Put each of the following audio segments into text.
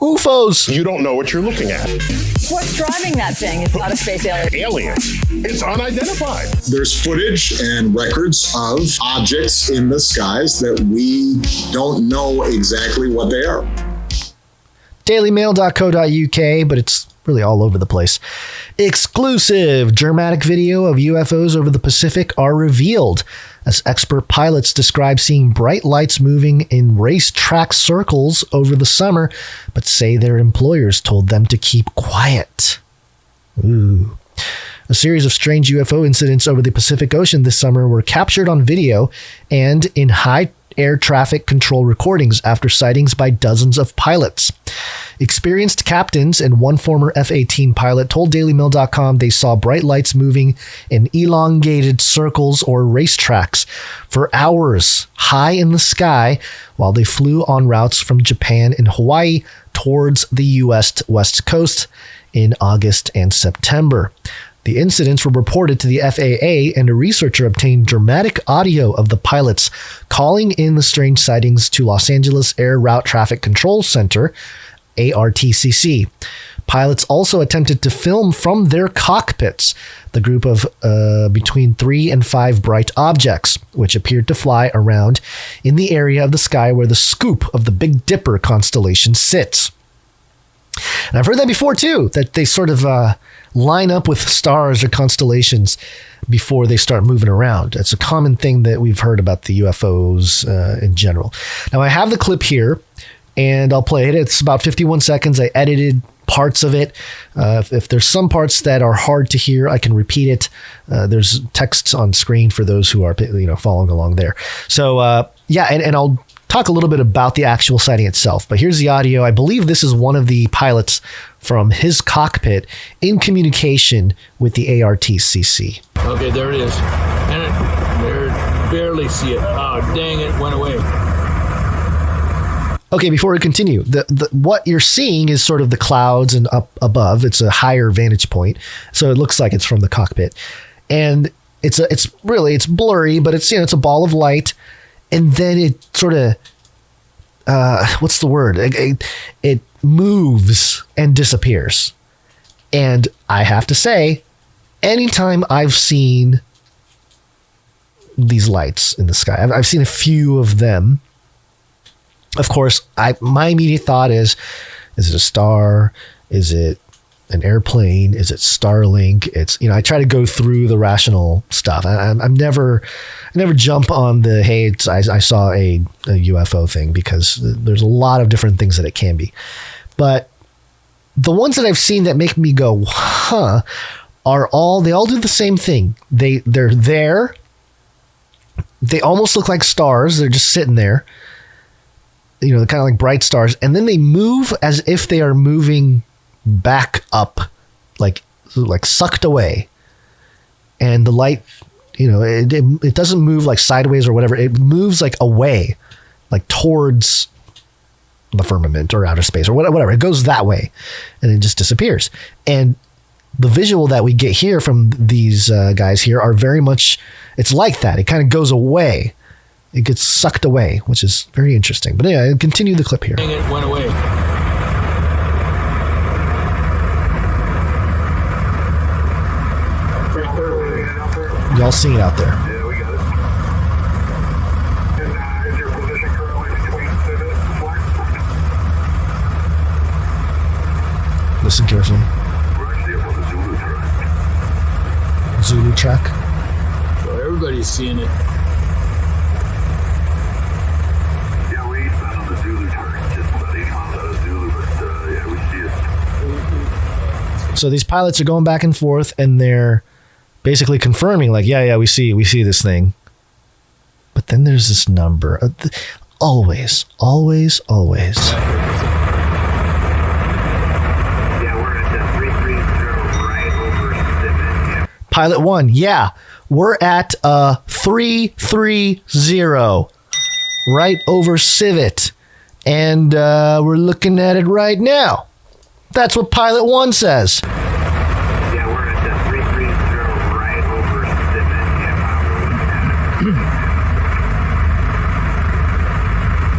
UFOs. You don't know what you're looking at. What's driving that thing? It's not a space alien. Alien. It's unidentified. There's footage and records of objects in the skies that we don't know exactly what they are. dailymail.co.uk, but it's really all over the place. Exclusive dramatic video of UFOs over the Pacific are revealed as expert pilots describe seeing bright lights moving in racetrack circles over the summer, but say their employers told them to keep quiet. Ooh. A series of strange UFO incidents over the Pacific Ocean this summer were captured on video and in high air traffic control recordings after sightings by dozens of pilots. Experienced captains and one former F-18 pilot told dailymail.com they saw bright lights moving in elongated circles or racetracks for hours high in the sky while they flew on routes from Japan and Hawaii towards the U.S. West Coast in August and September. The incidents were reported to the FAA, and a researcher obtained dramatic audio of the pilots calling in the strange sightings to Los Angeles Air Route Traffic Control Center, ARTCC. Pilots also attempted to film from their cockpits the group of between 3 and 5 bright objects, which appeared to fly around in the area of the sky where the scoop of the Big Dipper constellation sits. And I've heard that before, too, that they sort of line up with stars or constellations before they start moving around. It's a common thing that we've heard about the UFOs in general. Now, I have the clip here, and I'll play it. It's about 51 seconds. I edited parts of it. If there's some parts that are hard to hear, I can repeat it. There's texts on screen for those who are following along there. So, and I'll talk a little bit about the actual sighting itself, but here's the audio. I believe this is one of the pilots from his cockpit in communication with the ARTCC. Okay, there it is. And there, barely see it. Oh, dang it, went away. Okay, before we continue, what you're seeing is sort of the clouds and up above. It's a higher vantage point, so it looks like it's from the cockpit, and it's blurry, but it's a ball of light. And then it sort of, what's the word? It moves and disappears. And I have to say, anytime I've seen these lights in the sky, I've seen a few of them. Of course, my immediate thought is it a star? Is it an airplane? Is it Starlink? It's, I try to go through the rational stuff. I never jump on the, hey, I saw a UFO thing, because there's a lot of different things that it can be. But the ones that I've seen that make me go, huh, they all do the same thing. They're there. They almost look like stars. They're just sitting there, kind of like bright stars. And then they move as if they are moving back up, like sucked away, and the light, it doesn't move like sideways or whatever. It moves like away, like towards the firmament or outer space or whatever. It goes that way, and it just disappears. And the visual that we get here from these guys here are very much, it's like that. It kind of goes away. It gets sucked away, which is very interesting. But anyway, continue the clip here. It went away. Y'all see it out there. Yeah, we got it. And is your position currently between Civet and Flex? Listen carefully. We're actually up on the Zulu track. Zulu track. So everybody's seeing it. Yeah, we eastbound on the Zulu track. Just about 8 miles out of Zulu, but yeah, we see it. So these pilots are going back and forth, and they're basically confirming, like, yeah, we see this thing. But then there's this number. Always. Yeah, we're at 330 right over Civet. Pilot 1, yeah, we're at 330 right over Civet. And we're looking at it right now. That's what Pilot 1 says. Yeah, we're at 330 right over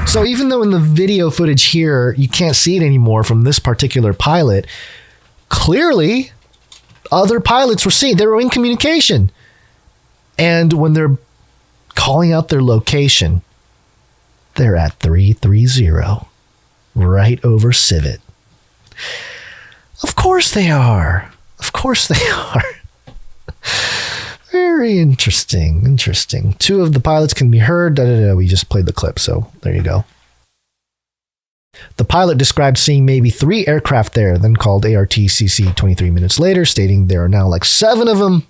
Civet. So even though in the video footage here, you can't see it anymore from this particular pilot, clearly other pilots were seen. They were in communication. And when they're calling out their location, they're at 330, right over Civet. Of course they are. Of course they are. Very interesting. Interesting. 2 of the pilots can be heard. We just played the clip, so there you go. The pilot described seeing maybe 3 aircraft there, then called ARTCC 23 minutes later, stating there are now like 7 of them,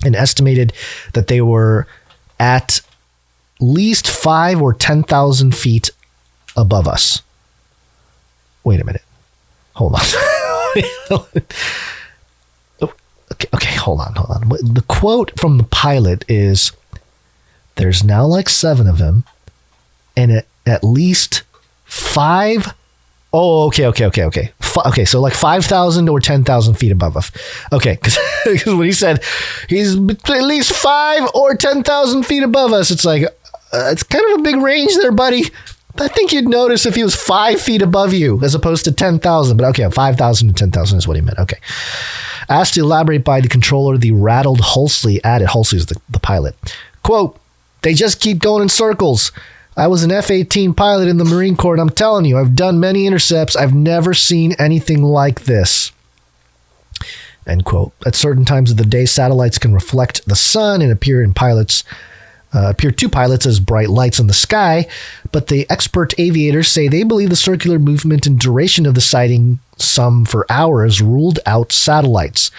and estimated that they were at least 5 or 10,000 feet above us. Wait a minute. Hold on. Okay, hold on. The quote from the pilot is, there's now like 7 of them, and at least 5. Oh, okay. Okay, so like 5,000 or 10,000 feet above us. Okay, because when he said he's at least 5 or 10,000 feet above us, it's like, it's kind of a big range there, buddy. I think you'd notice if he was 5 feet above you as opposed to 10,000. But okay, 5,000 to 10,000 is what he meant. Okay. Asked to elaborate by the controller, the rattled Hulsey added, Hulsey is the pilot, quote, they just keep going in circles. I was an F-18 pilot in the Marine Corps, and I'm telling you, I've done many intercepts. I've never seen anything like this. End quote. At certain times of the day, satellites can reflect the sun and appear to pilots as bright lights in the sky, but the expert aviators say they believe the circular movement and duration of the sighting, some for hours, ruled out satellites.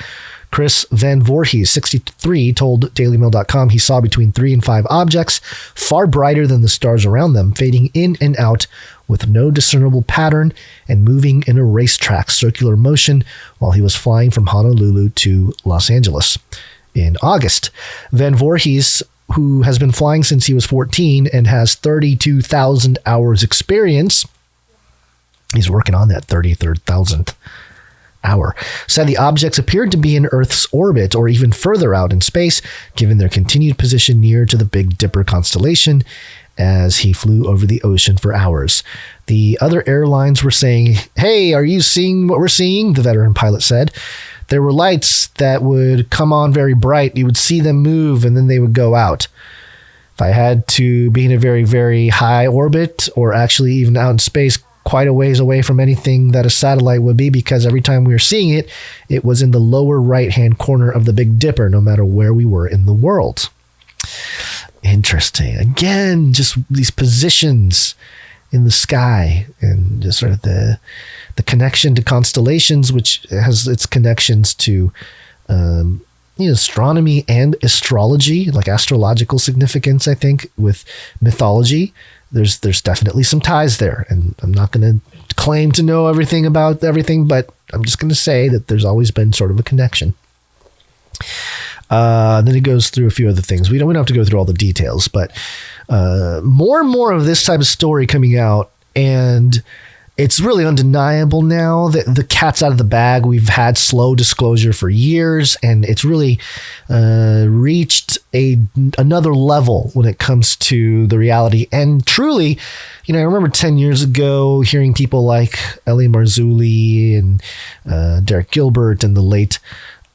Chris Van Voorhees, 63, told DailyMail.com he saw between 3 and 5 objects, far brighter than the stars around them, fading in and out with no discernible pattern and moving in a racetrack circular motion while he was flying from Honolulu to Los Angeles in August. Van Voorhees, who has been flying since he was 14 and has 32,000 hours experience, he's working on that 33,000th hour, said the objects appeared to be in Earth's orbit or even further out in space, given their continued position near to the Big Dipper constellation as he flew over the ocean for hours. The other airlines were saying, hey, are you seeing what we're seeing? The veteran pilot said. There were lights that would come on very bright. You would see them move and then they would go out. If I had to be in a very, very high orbit or actually even out in space, quite a ways away from anything that a satellite would be, because every time we were seeing it, it was in the lower right-hand corner of the Big Dipper, no matter where we were in the world. Interesting. Again, just these positions in the sky and just sort of the connection to constellations, which has its connections to astronomy and astrology, like astrological significance, I think, with mythology. There's definitely some ties there, and I'm not going to claim to know everything about everything, but I'm just going to say that there's always been sort of a connection. Then it goes through a few other things. We don't have to go through all the details, but more and more of this type of story coming out, and it's really undeniable now that the cat's out of the bag. We've had slow disclosure for years, and it's really reached another level when it comes to the reality. And truly, I remember 10 years ago hearing people like L.A. Marzulli and Derek Gilbert and the late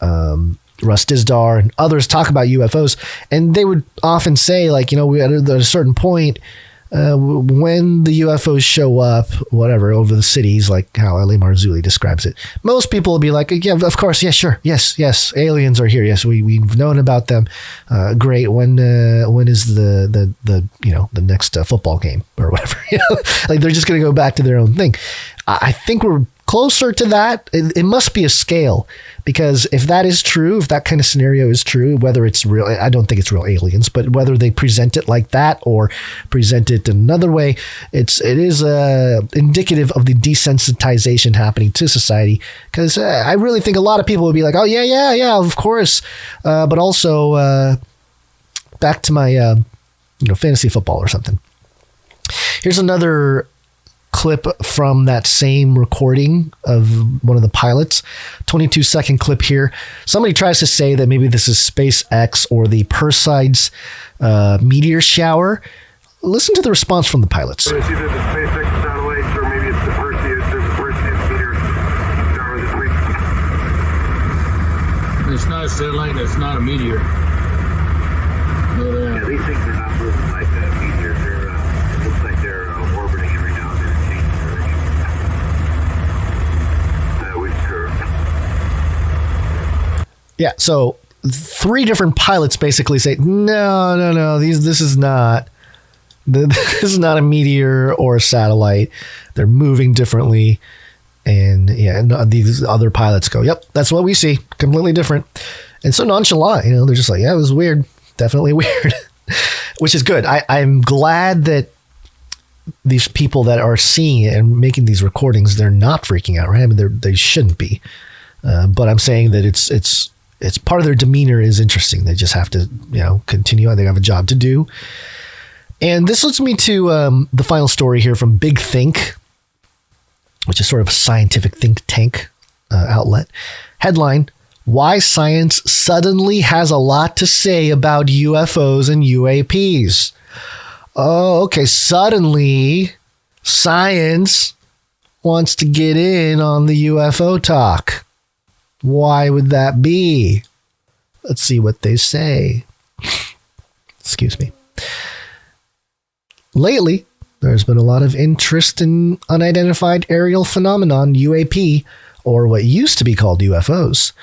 Russ Dizdar and others talk about UFOs, and they would often say, like, we at a certain point, when the UFOs show up, whatever, over the cities, like how L.A. Marzulli describes it, most people will be like, yeah, of course, yeah, sure, yes, aliens are here, yes, we've known about them, great. When is the next football game or whatever? Like they're just going to go back to their own thing. I think we're closer to that. It must be a scale, because if that is true, if that kind of scenario is true, whether it's real, I don't think it's real aliens, but whether they present it like that or present it another way, it is indicative of the desensitization happening to society. Because I really think a lot of people would be like, oh yeah, of course, but also back to my fantasy football or something. Here's another clip from that same recording of one of the pilots. 22-second clip here. Somebody tries to say that maybe this is SpaceX or the Perseids meteor shower. Listen to the response from the pilots. It's either the SpaceX satellites or maybe it's the Perseus. There's a Perseus meter started this week. It's not a satellite, it's not a meteor. Yeah, these things are not moving like meteors. They're, it looks like they're orbiting every now and then and changing direction. That was sure. Yeah, so 3 different pilots basically say, no, this is not a meteor or a satellite. They're moving differently. And these other pilots go, yep, that's what we see. Completely different. And so nonchalant, they're just like, yeah, it was weird. Definitely weird. Which is good. I'm glad that these people that are seeing it and making these recordings, they're not freaking out, right? I mean, they shouldn't be. But I'm saying that it's part of their demeanor is interesting. They just have to, continue on. They have a job to do. And this leads me to the final story here from Big Think, which is sort of a scientific think tank outlet. Headline: Why Science Suddenly Has a Lot to Say About UFOs and UAPs. Oh, okay. Suddenly, science wants to get in on the UFO talk. Why would that be? Let's see what they say. Excuse me. Lately, there's been a lot of interest in unidentified aerial phenomenon, UAP, or what used to be called UFOs.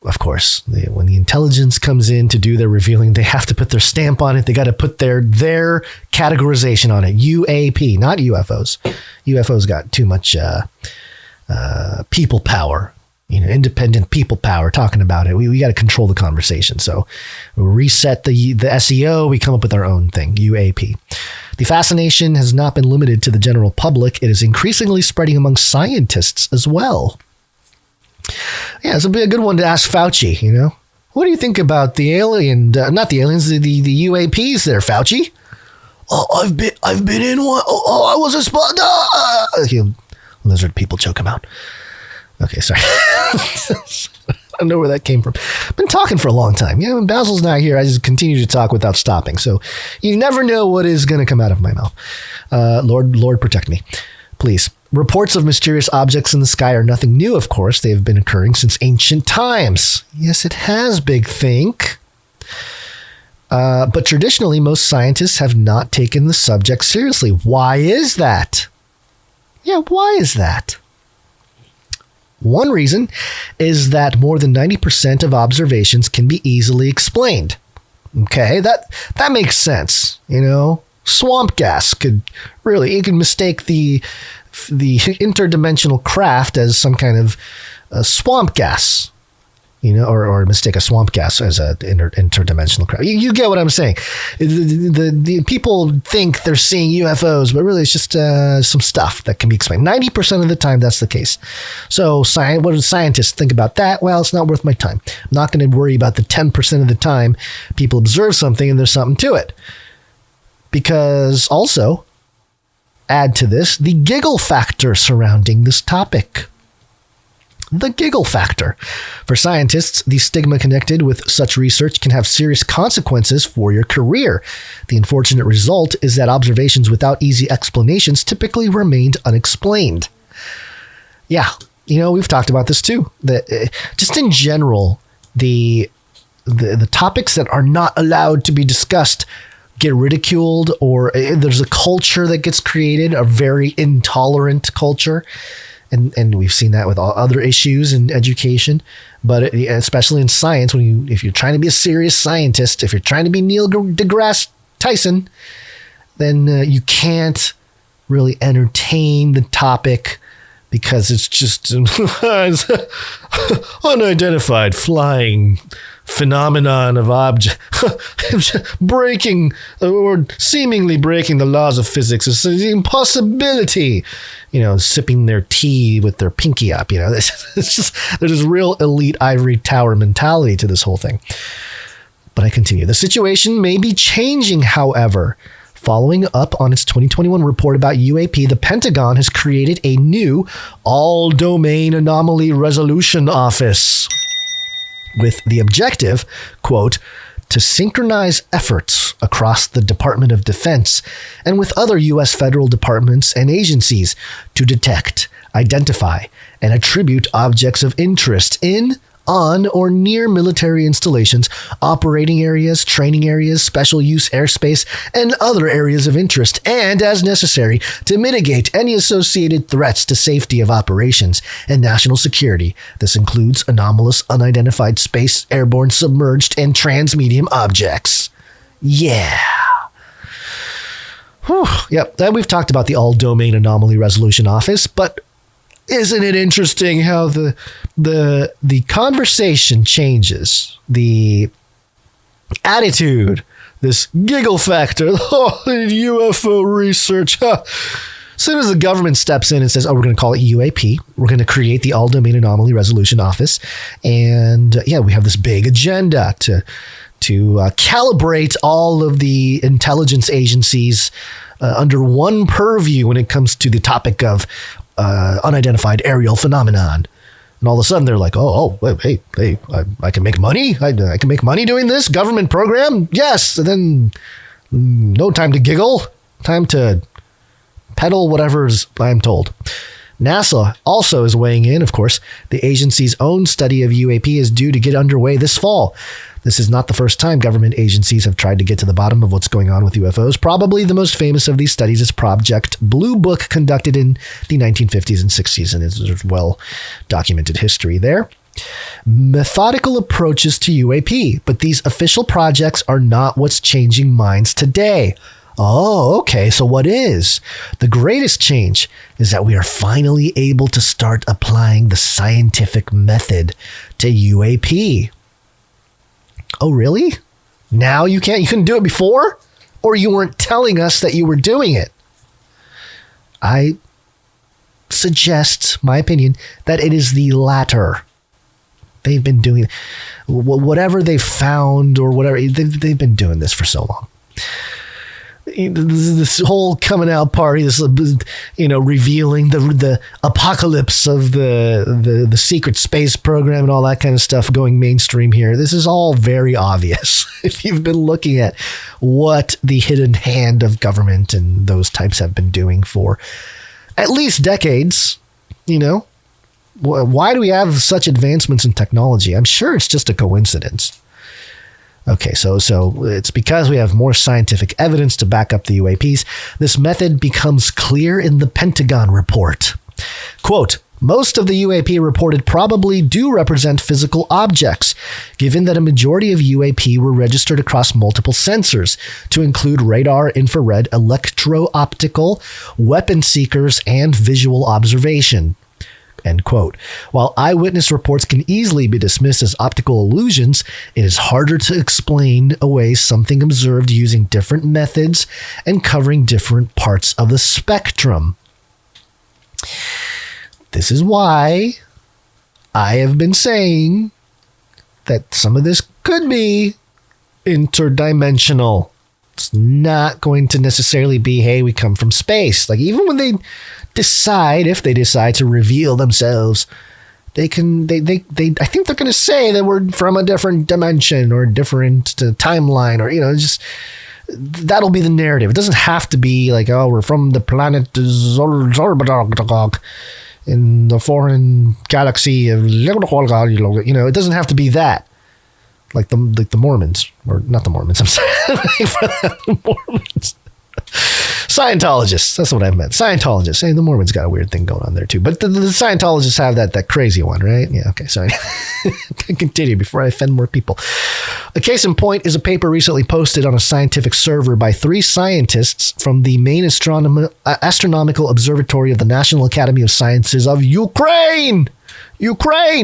Of course, when the intelligence comes in to do their revealing, they have to put their stamp on it. They got to put their categorization on it. UAP, not UFOs. UFOs got too much people power, independent people power talking about it. We got to control the conversation. So we reset the SEO. We come up with our own thing, UAP. The fascination has not been limited to the general public. It is increasingly spreading among scientists as well. Yeah, this will be a good one to ask Fauci, What do you think about the alien, not the aliens, the UAPs there, Fauci? Oh, I've been in one. Oh, I was a spot. Lizard people choke him out. Okay, sorry. I don't know where that came from. Been talking for a long time. When Basil's not here, I just continue to talk without stopping. So you never know what is going to come out of my mouth. Lord, protect me, please. Reports of mysterious objects in the sky are nothing new, of course. They have been occurring since ancient times. Yes, it has, Big Think. But traditionally, most scientists have not taken the subject seriously. Why is that? Yeah, why is that? One reason is that more than 90% of observations can be easily explained. Okay, that makes sense. Swamp gas could mistake the interdimensional craft as some kind of swamp gas, or mistake a swamp gas as an interdimensional craft. You get what I'm saying. The people think they're seeing UFOs, but really it's just some stuff that can be explained. 90% of the time, that's the case. So what do scientists think about that? Well, it's not worth my time. I'm not going to worry about the 10% of the time people observe something and there's something to it. Because also, add to this the giggle factor surrounding this topic. The giggle factor. For scientists, the stigma connected with such research can have serious consequences for your career. The unfortunate result is that observations without easy explanations typically remained unexplained. Yeah, we've talked about this too. Just in general, the topics that are not allowed to be discussed get ridiculed, or there's a culture that gets created, a very intolerant culture. And we've seen that with all other issues in education, but especially in science, if you're trying to be a serious scientist, if you're trying to be Neil deGrasse Tyson, then you can't really entertain the topic because it's just unidentified flying phenomenon of object breaking or seemingly breaking the laws of physics. It's an impossibility. Sipping their tea with their pinky up. It's just there's this real elite ivory tower mentality to this whole thing. But I continue. The situation may be changing, however. Following up on its 2021 report about UAP, the Pentagon has created a new all-domain anomaly resolution office with the objective, quote, to synchronize efforts across the Department of Defense and with other U.S. federal departments and agencies to detect, identify, and attribute objects of interest in, on, or near military installations, operating areas, training areas, special use airspace, and other areas of interest, and, as necessary, to mitigate any associated threats to safety of operations and national security. This includes anomalous, unidentified space, airborne, submerged, and transmedium objects. Yeah. Whew. Yep, we've talked about the All-Domain Anomaly Resolution Office, but isn't it interesting how the conversation changes, the attitude, this giggle factor, UFO research. As soon as the government steps in and says, we're going to call it UAP, we're going to create the All-Domain Anomaly Resolution Office, and we have this big agenda to calibrate all of the intelligence agencies under one purview when it comes to the topic of unidentified aerial phenomenon. And all of a sudden they're like, hey, I can make money. I can make money doing this government program. Yes. And then no time to giggle, time to peddle whatever's I'm told. NASA also is weighing in, of course. The agency's own study of UAP is due to get underway this fall. This is not the first time government agencies have tried to get to the bottom of what's going on with UFOs. Probably the most famous of these studies is Project Blue Book, conducted in the 1950s and 60s, and there's well-documented history there. Methodical approaches to UAP, but these official projects are not what's changing minds today. Oh, okay, so what is? The greatest change is that we are finally able to start applying the scientific method to UAP. Oh, really? Now you can't? You couldn't do it before? Or you weren't telling us that you were doing it? I suggest, my opinion, that it is the latter. They've been doing whatever they've found or whatever. They've been doing this for so long. This whole coming out party, this revealing the apocalypse of the secret space program and all that kind of stuff going mainstream here. This is all very obvious if you've been looking at what the hidden hand of government and those types have been doing for at least decades. Why do we have such advancements in technology? I'm sure it's just a coincidence. Okay, so it's because we have more scientific evidence to back up the UAPs. This method becomes clear in the Pentagon report. Quote, most of the UAP reported probably do represent physical objects, given that a majority of UAP were registered across multiple sensors, to include radar, infrared, electro-optical, weapon seekers, and visual observation. End quote. While eyewitness reports can easily be dismissed as optical illusions, it is harder to explain away something observed using different methods and covering different parts of the spectrum. This is why I have been saying that some of this could be interdimensional. It's not going to necessarily be, hey, we come from space. Like, even when they decide, if they decide to reveal themselves, I think they're going to say that we're from a different dimension or a different timeline, or, just that'll be the narrative. It doesn't have to be like, oh, we're from the planet Zorbadog in the foreign galaxy of, it doesn't have to be that. Like the Mormons, or not the Mormons, I'm sorry. The Mormons. Scientologists, that's what I meant. Scientologists. Hey, the Mormons got a weird thing going on there too. But the Scientologists have that crazy one, right? Yeah, okay, sorry. Continue before I offend more people. A case in point is a paper recently posted on a scientific server by 3 scientists from the main astronomical observatory of the National Academy of Sciences of Ukraine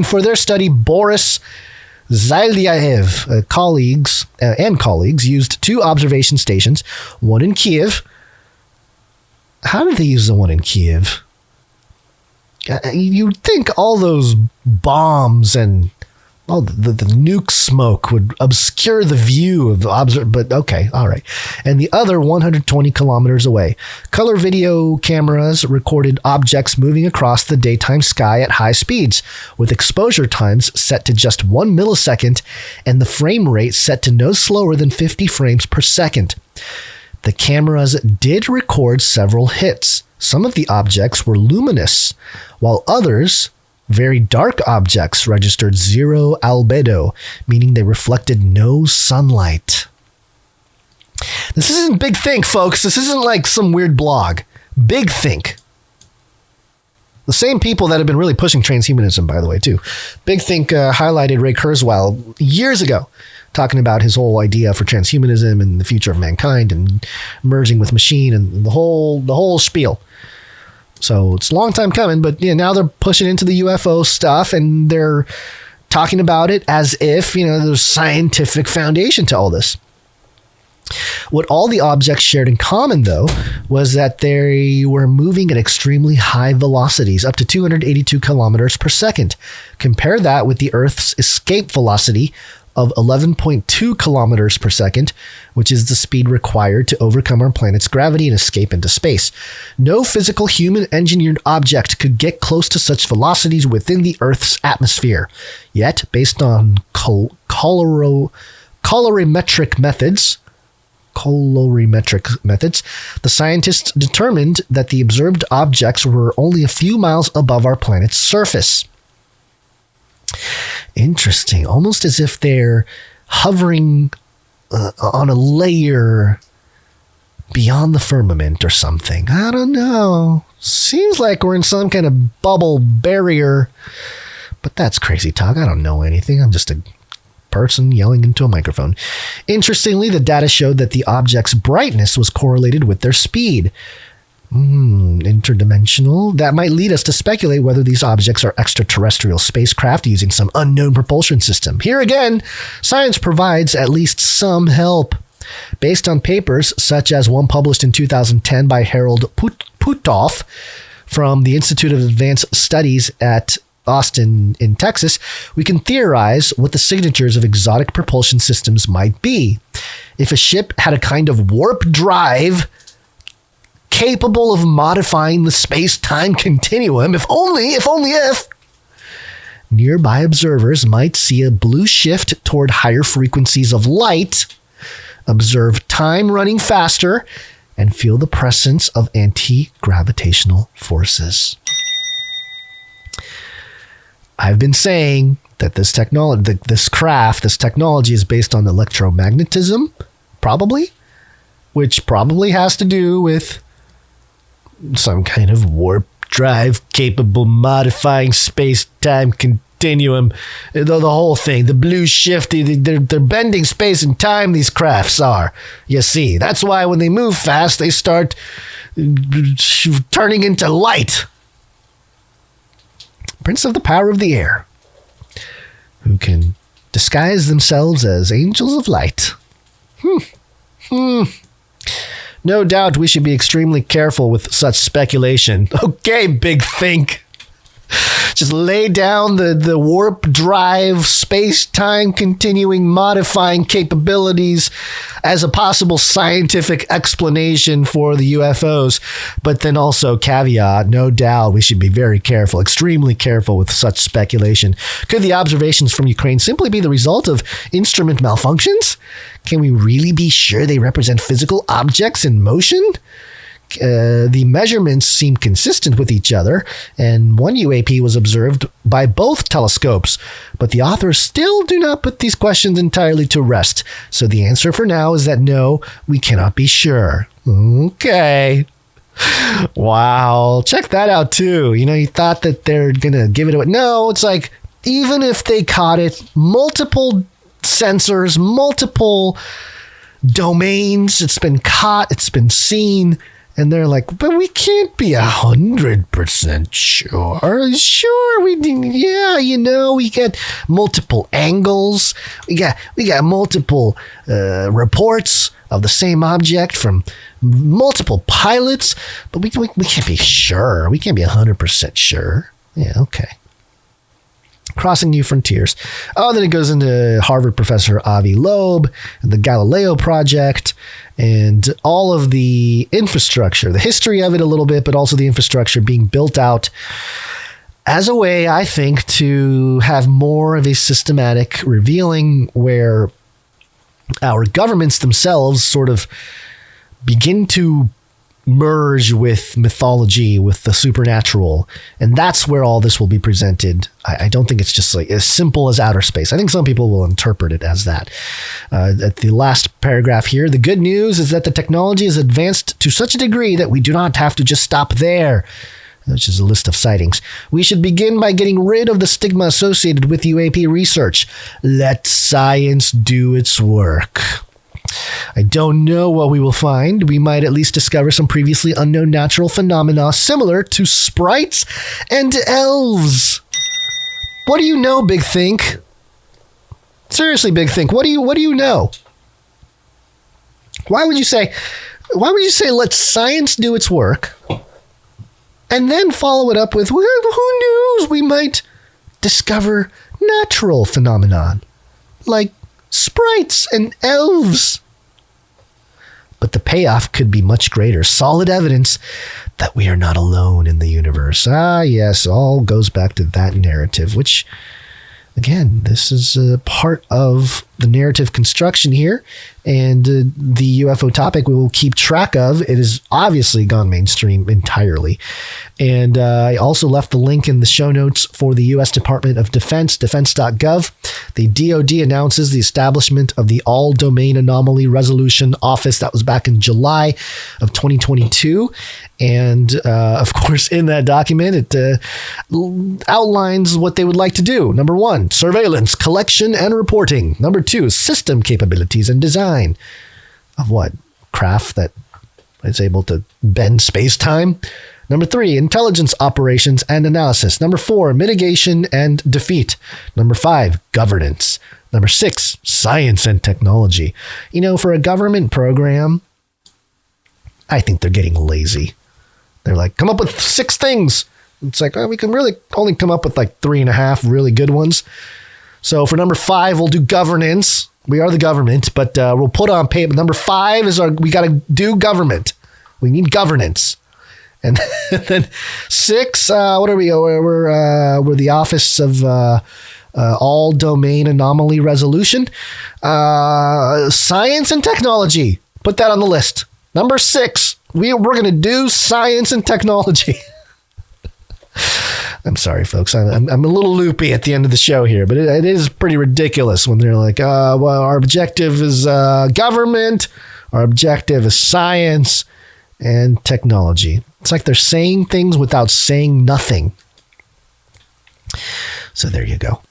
for their study. Boris Zaldyaev colleagues used 2 observation stations, one in Kiev. How did they use the one in Kiev? You'd think all those bombs and Oh, the nuke smoke would obscure the view of the but okay, all right. And the other 120 kilometers away. Color video cameras recorded objects moving across the daytime sky at high speeds, with exposure times set to just 1 millisecond and the frame rate set to no slower than 50 frames per second. The cameras did record several hits. Some of the objects were luminous, while others, very dark objects, registered zero albedo, meaning they reflected no sunlight. This isn't Big Think, folks. This isn't like some weird blog. Big Think. The same people that have been really pushing transhumanism, by the way, too. Big Think highlighted Ray Kurzweil years ago, talking about his whole idea for transhumanism and the future of mankind and merging with machine and the whole spiel. So it's a long time coming, but now they're pushing into the UFO stuff and they're talking about it as if, there's scientific foundation to all this. What all the objects shared in common, though, was that they were moving at extremely high velocities, up to 282 kilometers per second. Compare that with the Earth's escape velocity of 11.2 kilometers per second, which is the speed required to overcome our planet's gravity and escape into space. No physical human-engineered object could get close to such velocities within the Earth's atmosphere. Yet, based on colorimetric methods, the scientists determined that the observed objects were only a few miles above our planet's surface. Interesting. Almost as if they're hovering on a layer beyond the firmament or something. I don't know. Seems like we're in some kind of bubble barrier. But that's crazy talk. I don't know anything. I'm just a person yelling into a microphone. Interestingly, the data showed that the object's brightness was correlated with their speed. Interdimensional. That might lead us to speculate whether these objects are extraterrestrial spacecraft using some unknown propulsion system. Here again, science provides at least some help. Based on papers such as one published in 2010 by Harold Putoff from the Institute of Advanced Studies at Austin in Texas, we can theorize what the signatures of exotic propulsion systems might be. If a ship had a kind of warp drive capable of modifying the space-time continuum, if nearby observers might see a blue shift toward higher frequencies of light, observe time running faster, and feel the presence of anti-gravitational forces. I've been saying that this technology is based on electromagnetism, which probably has to do with some kind of warp drive capable modifying space-time continuum. The whole thing, the blue shift, they're bending space and time, these crafts are. You see, that's why when they move fast, they start turning into light. Prince of the power of the air, who can disguise themselves as angels of light. No doubt we should be extremely careful with such speculation. Okay, Big Think. Just lay down the warp drive, space-time continuing modifying capabilities as a possible scientific explanation for the UFOs. But then also caveat, no doubt we should be very careful, extremely careful with such speculation. Could the observations from Ukraine simply be the result of instrument malfunctions? Can we really be sure they represent physical objects in motion? The measurements seem consistent with each other, and one UAP was observed by both telescopes, but the authors still do not put these questions entirely to rest. So the answer for now is that no, we cannot be sure. Okay. Wow. Check that out too. You thought that they're going to give it away. No, it's like, even if they caught it, multiple sensors, multiple domains, it's been caught, it's been seen. And they're like, but we can't be 100% sure. Sure, we get multiple angles. We got multiple reports of the same object from multiple pilots, but we can't be sure. We can't be 100% sure. Yeah, okay. Crossing New Frontiers. Oh, then it goes into Harvard professor Avi Loeb and the Galileo Project and all of the infrastructure, the history of it a little bit, but also the infrastructure being built out as a way, I think, to have more of a systematic revealing where our governments themselves sort of begin to merge with mythology, with the supernatural. And that's where all this will be presented. I don't think it's just like as simple as outer space. I think some people will interpret it as that. At the last paragraph here, the good news is that the technology is advanced to such a degree that we do not have to just stop there, which is a list of sightings. We should begin by getting rid of the stigma associated with UAP research. Let science do its work. I don't know what we will find. We might at least discover some previously unknown natural phenomena similar to sprites and elves. What do you know, Big Think? Seriously, Big Think, what do you know? Why would you say let science do its work and then follow it up with, who knows, we might discover natural phenomenon like sprites and elves. But the payoff could be much greater. Solid evidence that we are not alone in the universe. Ah, yes, all goes back to that narrative, which, again, this is a part of the narrative construction here. And the UFO topic we will keep track of. It has obviously gone mainstream entirely. And I also left the link in the show notes for the U.S. Department of Defense, defense.gov. The DoD announces the establishment of the All Domain Anomaly Resolution Office. That was back in July of 2022. And of course, in that document, it outlines what they would like to do. Number 1, surveillance, collection, and reporting. Number 2, system capabilities and design. Of what? Craft that is able to bend space-time. Number 3, intelligence operations and analysis. Number 4, mitigation and defeat. Number 5, governance. Number 6, science and technology. You know, for a government program, I think they're getting lazy. They're like, come up with 6 things. It's like, oh, we can really only come up with like 3.5 really good ones. So for number 5, we'll do governance. We are the government, but we'll put on paper. Number 5 is we got to do government. We need governance. And then 6, what are we? We're the Office of All Domain Anomaly Resolution. Science and technology. Put that on the list. Number 6, we're going to do science and technology. I'm sorry, folks. I'm a little loopy at the end of the show here, but it is pretty ridiculous when they're like, well, our objective is government. Our objective is science and technology. It's like they're saying things without saying nothing. So there you go.